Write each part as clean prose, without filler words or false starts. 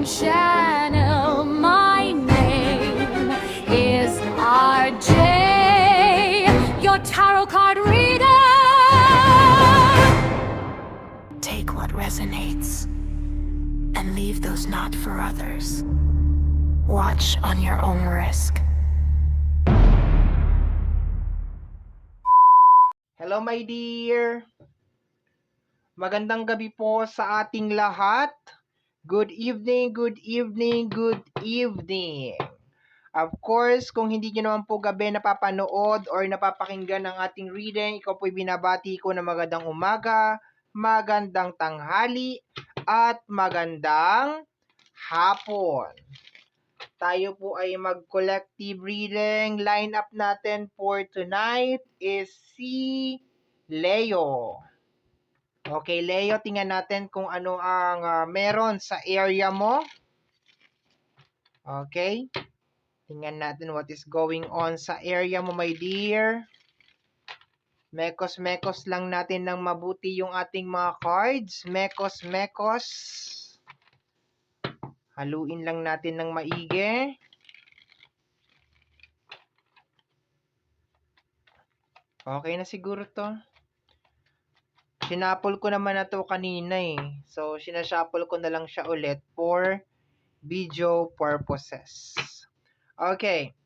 channel. My name is RJ, your tarot card reader. Take what resonates and leave those not for others. Watch on your own risk. Hello my dear! Magandang gabi po sa ating lahat. Good evening, good evening, good evening. Of course, kung hindi nyo naman po gabi napapanood or napapakinggan ng ating reading, ikaw po'y binabati ko na magandang umaga, magandang tanghali, at magandang hapon. Tayo po ay mag-collective reading. Line up natin for tonight is si Leo. Okay, Leo, tingnan natin kung ano ang meron sa area mo. Okay. Tingnan natin what is going on sa area mo, my dear. Mekos-mekos lang natin ng mabuti yung ating mga cards. Mekos-mekos. Haluin lang natin ng maigi. Okay na siguro to. Sinapol ko naman na to kanina eh. So, sinashuffle ko na lang siya ulit for video purposes. Okay.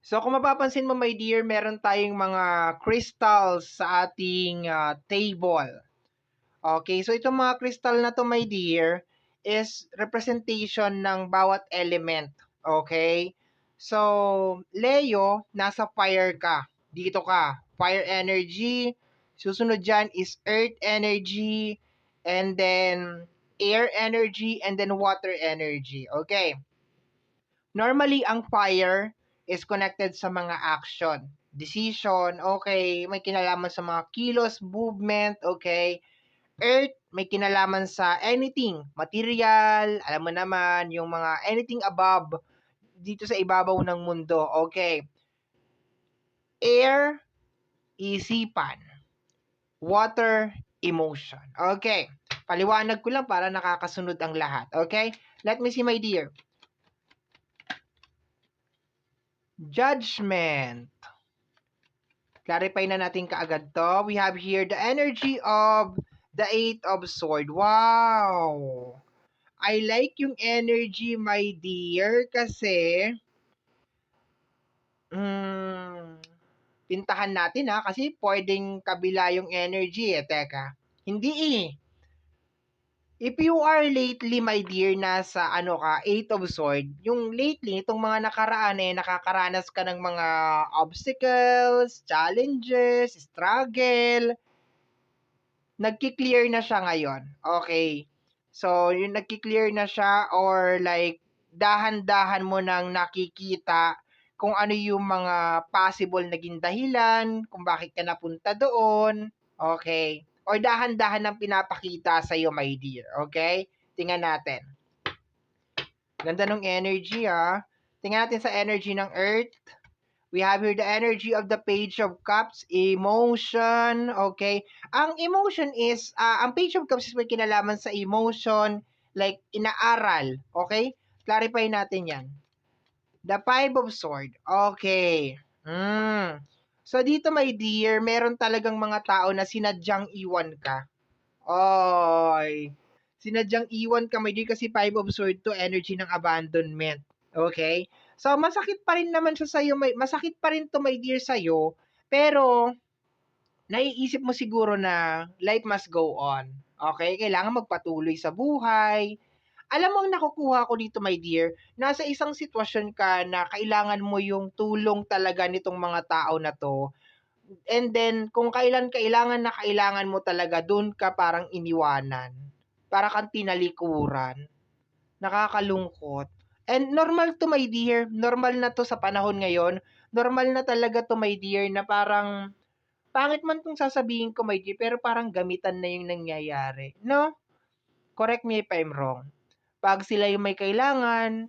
So, kung mapapansin mo, my dear, meron tayong mga crystals sa ating table. Okay. So, itong mga crystal na to, my dear, is representation ng bawat element. Okay. So, Leo, nasa fire ka. Dito ka. Fire energy. Susunod dyan is earth energy, and then air energy, and then water energy. Okay. Normally, ang fire is connected sa mga action, decision, okay. May kinalaman sa mga kilos, movement, okay. Earth, may kinalaman sa anything, material, alam mo naman, yung mga anything above, dito sa ibabaw ng mundo, okay. Air, isipan. Water, emotion. Okay. Paliwanag ko lang para nakakasunod ang lahat. Okay? Let me see, my dear. Judgment. Clarify na natin kaagad to. We have here the energy of the Eight of Swords. Wow! I like yung energy, my dear, kasi pintahan natin kasi pwedeng kabila yung energy Teka. Hindi If you are lately, my dear, nasa Eight of Swords, yung lately, itong mga nakaraan nakakaranas ka ng mga obstacles, challenges, struggle, nagki-clear na siya ngayon. Okay. So, yung nagki-clear na siya or like, dahan-dahan mo nang nakikita kung ano yung mga possible naging dahilan, kung bakit ka napunta doon. Okay. Or dahan-dahan nang pinapakita sa iyo, my dear. Okay? Tingnan natin. Ganda ng energy, Tingnan natin sa energy ng Earth. We have here the energy of the Page of Cups, emotion, okay? Ang emotion is, ang Page of Cups is may kinalaman sa emotion, like inaaral, okay? Clarify natin yan. The Five of Swords, okay. So dito, my dear, meron talagang mga tao na sinadyang iwan ka. Oy, sinadyang iwan ka, my dear, kasi Five of Swords to energy ng abandonment. Okay? So, masakit pa rin naman siya sa'yo. Masakit pa rin to, my dear, sa'yo. Pero, naiisip mo siguro na life must go on. Okay? Kailangan magpatuloy sa buhay. Alam mo, ang nakukuha ko dito, my dear, nasa isang sitwasyon ka na kailangan mo yung tulong talaga nitong mga tao na to. And then, kung kailangan na kailangan mo talaga, dun ka parang iniwanan. Para kang tinalikuran. Nakakalungkot. And normal to, my dear. Normal na to sa panahon ngayon. Normal na talaga to, my dear, na parang, pangit man tong sasabihin ko, my dear, pero parang gamitan na yung nangyayari. No? Correct me if I'm wrong. Pag sila yung may kailangan,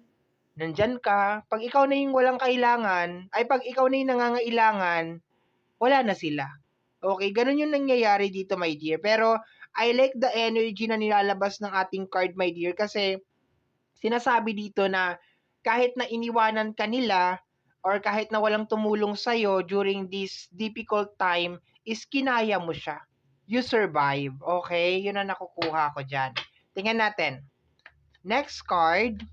nandyan ka. Pag ikaw na yung walang kailangan, pag ikaw na yung nangangailangan, wala na sila. Okay, ganun yung nangyayari dito, my dear. Pero, I like the energy na nilalabas ng ating card, my dear, kasi sinasabi dito na kahit na iniwanan ka nila or kahit na walang tumulong sa'yo during this difficult time, is kinaya mo siya. You survive, okay? Yun ang nakukuha ko dyan. Tingnan natin. Next card.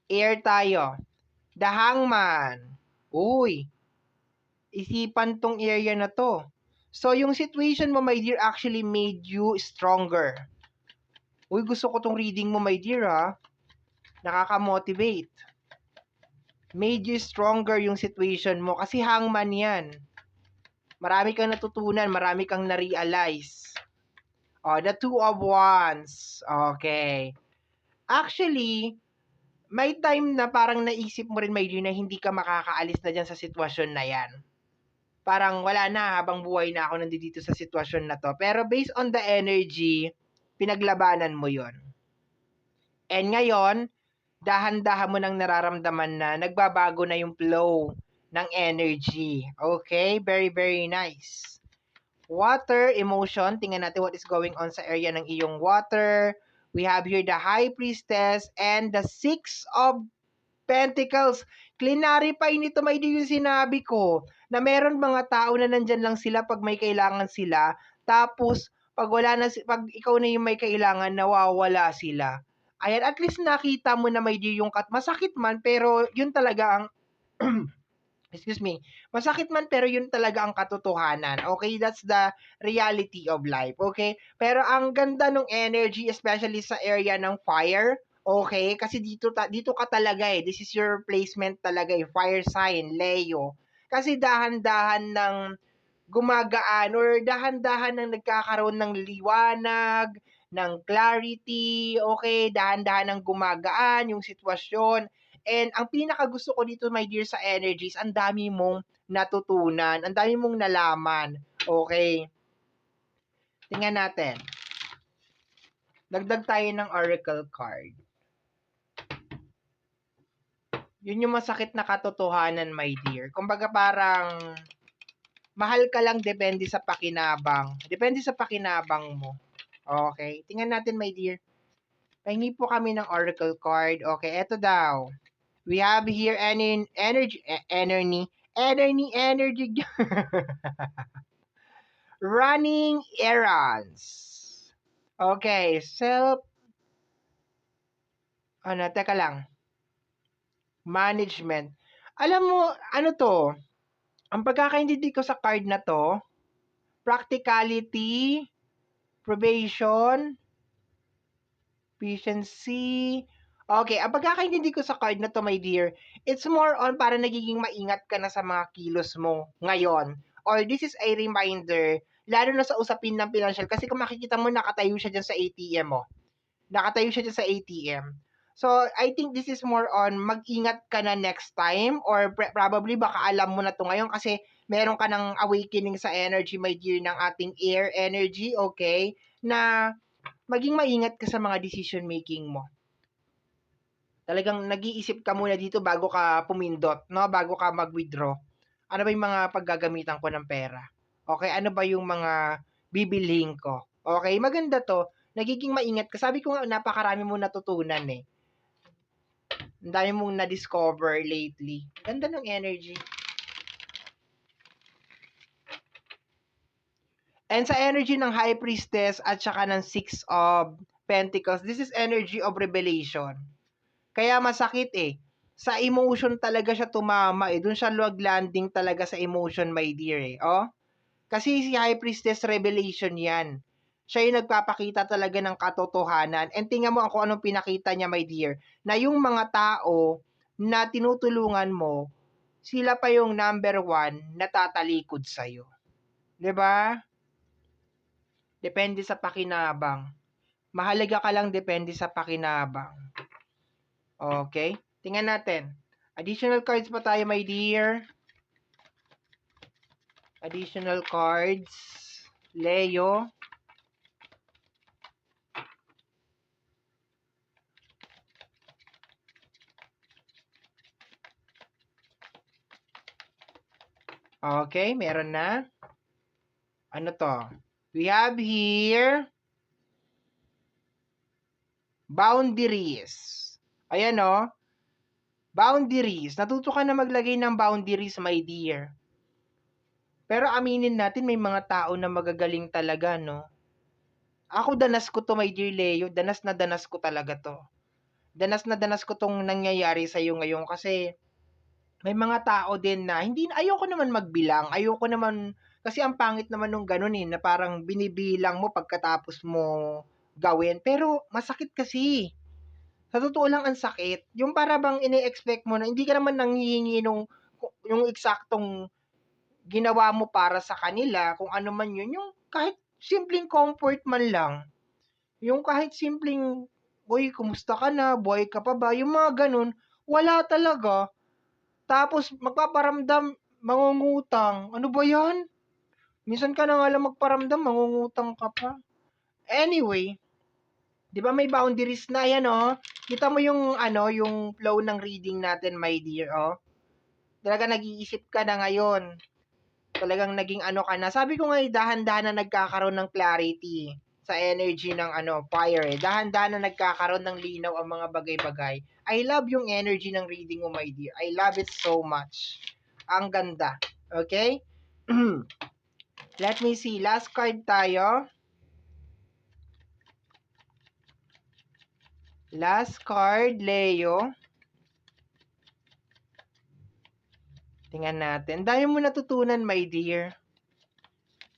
Air tayo. The Hangman. Uy, isipan tong area na to. So, yung situation mo, my dear, actually made you stronger. Uy, gusto ko tong reading mo, my dear, ha? Nakaka-motivate. Made you stronger yung situation mo kasi hangman yan. Marami kang natutunan, marami kang na-realize. Oh, the Two of Wands. Okay. Actually, may time na parang naisip mo rin, my dear, na hindi ka makakaalis na dyan sa sitwasyon na yan. Parang wala na, habang buhay na ako nandito sa sitwasyon na to. Pero based on the energy, pinaglabanan mo yon. And ngayon, dahan-dahan mo nang nararamdaman na nagbabago na yung flow ng energy. Okay? Very, very nice. Water, emotion. Tingnan natin what is going on sa area ng iyong water. We have here the High Priestess and the Six of Pentacles. Clarify nito, may di yung sinabi ko na meron mga tao na nandyan lang sila pag may kailangan sila. Tapos, pag pag ikaw na yung may kailangan, nawawala sila. Ayan, at least nakita mo na may di yung masakit man, pero yun talaga ang excuse me, masakit man pero yun talaga ang katotohanan. Okay, that's the reality of life. Okay, pero ang ganda ng energy, especially sa area ng fire. Okay, kasi dito ka talaga eh. This is your placement talaga eh. Fire sign, Leo. Kasi dahan-dahan ng gumagaan or dahan-dahan ng nagkakaroon ng liwanag, ng clarity, okay, dahan-dahan ng gumagaan yung sitwasyon. And ang pinaka gusto ko dito, my dear, sa energies, ang dami mong natutunan, ang dami mong nalaman. Okay. Tingnan natin. Dagdag tayo ng oracle card. Yun yung masakit na katotohanan, my dear. Kumbaga parang mahal ka lang depende sa pakinabang. Depende sa pakinabang mo. Okay. Tingnan natin, my dear. Pahingi po kami ng oracle card. Okay, eto daw. We have here energy. Running errands. Okay, teka lang. Management. Alam mo, ano to? Ang pagkakaintindi ko sa card na to, practicality, probation, efficiency. Okay, ang pagkakaintindi ko sa card na to, my dear, it's more on para nagiging maingat ka na sa mga kilos mo ngayon. Or this is a reminder, lalo na sa usapin ng financial, kasi kung makikita mo, nakatayo siya dyan sa ATM mo. Nakatayo siya dyan sa ATM. So, I think this is more on mag-ingat ka na next time or probably baka alam mo na to ngayon kasi meron ka ng awakening sa energy, my dear, ng ating air energy, okay? Na maging maingat ka sa mga decision making mo. Talagang nag-iisip ka muna dito bago ka pumindot, no? Bago ka mag-withdraw. Ano ba yung mga paggagamitan ko ng pera? Okay, ano ba yung mga bibilhin ko? Okay, maganda to. Nagiging maingat ka. Sabi ko nga, napakarami mong natutunan eh. Ang dami mong na-discover lately. Ganda ng energy. And sa energy ng High Priestess at saka ng Six of Pentacles, this is energy of revelation. Kaya masakit eh. Sa emotion talaga siya tumama eh. Doon siya log landing talaga sa emotion, my dear eh. Oh? Kasi si High Priestess revelation yan. Siya yung nagpapakita talaga ng katotohanan. And tingnan mo kung anong pinakita niya, my dear. Na yung mga tao na tinutulungan mo, sila pa yung number one na tatalikod sa'yo. 'Di ba? Depende sa pakinabang. Mahalaga ka lang depende sa pakinabang. Okay? Tingnan natin. Additional cards pa tayo, my dear. Additional cards. Leo. Okay, meron na. Ano 'to? We have here boundaries. Ayan, oh, boundaries. Natuto ka na maglagay ng boundaries, my dear. Pero aminin natin may mga tao na magagaling talaga, 'no? Ako danas ko 'to, my dear Leo, danas na danas ko talaga 'to. Danas na danas ko 'tong nangyayari sa'yo ngayon kasi may mga tao din na hindi ayoko naman magbilang, ayoko naman kasi ang pangit naman nung gano'n, na parang binibilang mo pagkatapos mo gawin, pero masakit kasi. Sa totoo lang ang sakit. Yung para bang ine-expect mo na hindi ka naman nanghihingi nung yung eksaktong ginawa mo para sa kanila, kung ano man yun, yung kahit simpleng comfort man lang. Yung kahit simpleng, "Uy, kumusta ka na? Buhay ka pa ba?" Yung mga gano'n, wala talaga. Tapos magpaparamdam, mangungutang. Ano ba 'yan? Minsan ka na nga lang magparamdam, mangungutang ka pa. Anyway, 'di ba may boundaries na 'yan, oh. Kita mo yung ano, yung flow ng reading natin, my dear, oh. Talagang nag-iisip ka na ngayon. Talagang naging ano ka na. Sabi ko nga, dahan-dahan na nagkakaroon ng clarity sa energy ng ano, fire. Dahan-dahan na nagkakaroon ng linaw ang mga bagay-bagay. I love yung energy ng reading mo, my dear. I love it so much. Ang ganda. Okay? Let me see. Last card tayo. Last card, Leo. Tingnan natin. Dami mo natutunan, my dear.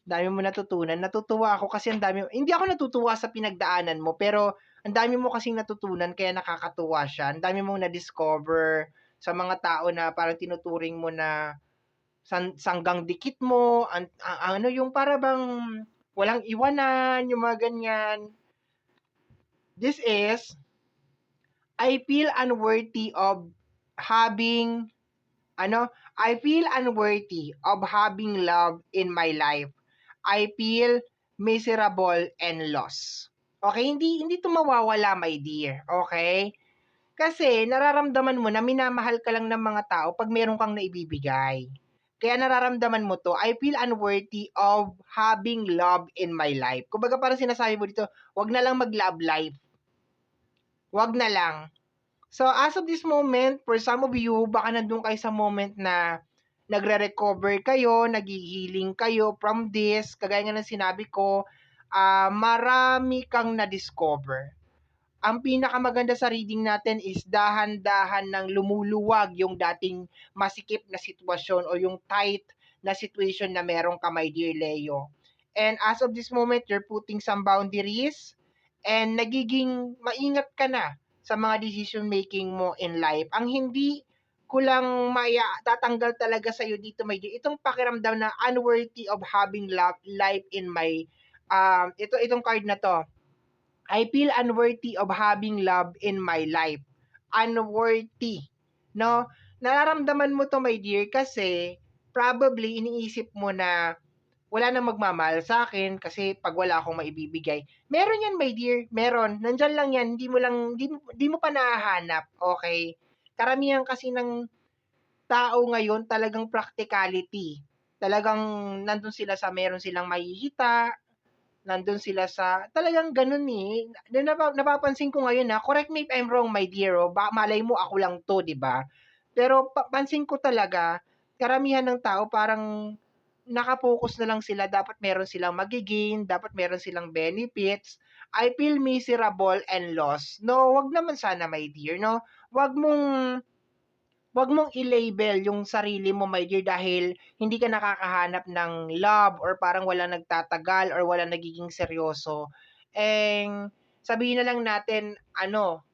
Dami mo natutunan. Natutuwa ako kasi ang dami, hindi ako natutuwa sa pinagdaanan mo, pero ang dami mo kasing natutunan kaya nakakatuwa siya. Ang dami mong na-discover sa mga tao na parang tinuturing mo na sanggang dikit mo, ano yung para bang walang iwanan, yung mga ganyan. This is, I feel unworthy of having, I feel unworthy of having love in my life. I feel miserable and lost. Okay, hindi 'to mawawala, my dear, okay? Kasi nararamdaman mo na minamahal ka lang ng mga tao 'pag meron kang naibibigay. Kaya nararamdaman mo 'to, I feel unworthy of having love in my life. Kumbaga parang sinasabi mo dito, 'wag na lang mag-love life, 'wag na lang. So, as of this moment, for some of you, baka nandun kayo sa moment na nagre-recover kayo, naghi-healing kayo from this. Kagaya nga ng sinabi ko, marami kang na-discover. Ang pinakamaganda sa reading natin is dahan-dahan ng lumuluwag yung dating masikip na sitwasyon o yung tight na situation na meron ka, my dear Leo. And as of this moment, you're putting some boundaries and nagiging maingat ka na sa mga decision making mo in life. Ang hindi ko lang tatanggal talaga sa iyo dito, my dear, itong pakiramdam na unworthy of having life in my itong card na to. I feel unworthy of having love in my life. Unworthy, no? Nararamdaman mo to, my dear, kasi probably iniisip mo na wala nang magmamahal sa akin kasi 'pag wala akong maibibigay. Meron 'yan, my dear, meron. Nandiyan lang 'yan, hindi mo pa nahahanap, okay? Karamihan kasi ng tao ngayon talagang practicality. Talagang nandun sila sa meron silang mahihita, nandun sila sa talagang gano'n, eh. Napapansin ko ngayon, correct me if I'm wrong, my dear, oh, malay mo ako lang 'to, 'di ba? Pero pansin ko talaga, karamihan ng tao parang naka-focus na lang sila, dapat meron silang mage-gain, dapat meron silang benefits. I feel miserable and lost. No, 'wag naman sana, my dear, 'no? 'Wag mong 'Wag mong i-label yung sarili mo, my dear, dahil hindi ka nakakahanap ng love or parang walang nagtatagal or walang nagiging seryoso. Sabihin na lang natin ano,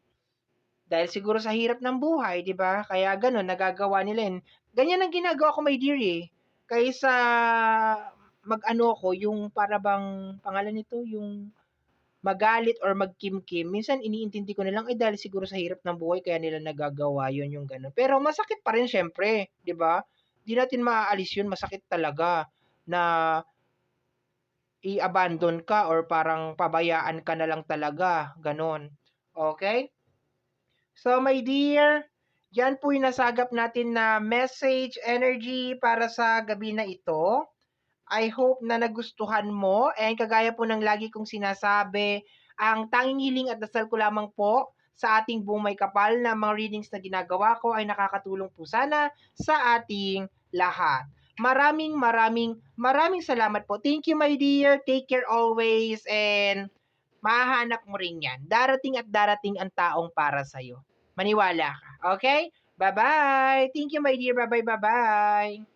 dahil siguro sa hirap ng buhay, 'di ba? Kaya gano'n nagagawa nila 'yun. Ganyan ang ginagawa ko, my dear, eh. Kaysa mag-ano ako, yung para bang pangalan nito, yung magalit or magkimkim, minsan iniintindi ko na lang, dahil siguro sa hirap ng buhay kaya nila nagagawa yun, yung gano'n. Pero masakit pa rin siyempre, 'di ba? 'Di natin maaalis yun, masakit talaga na i-abandon ka or parang pabayaan ka na lang talaga, gano'n. Okay? So my dear, yan po yung nasagap natin na message energy para sa gabi na ito. I hope na nagustuhan mo and kagaya po ng lagi kong sinasabi, ang tanging hiling at dasal ko lamang po sa ating buong may kapal na mga readings na ginagawa ko ay nakakatulong po sana sa ating lahat. Maraming, maraming, maraming salamat po. Thank you, my dear. Take care always and mahahanap mo rin yan. Darating at darating ang taong para sa'yo. Maniwala ka. Okay? Bye-bye. Thank you, my dear. Bye-bye, bye-bye.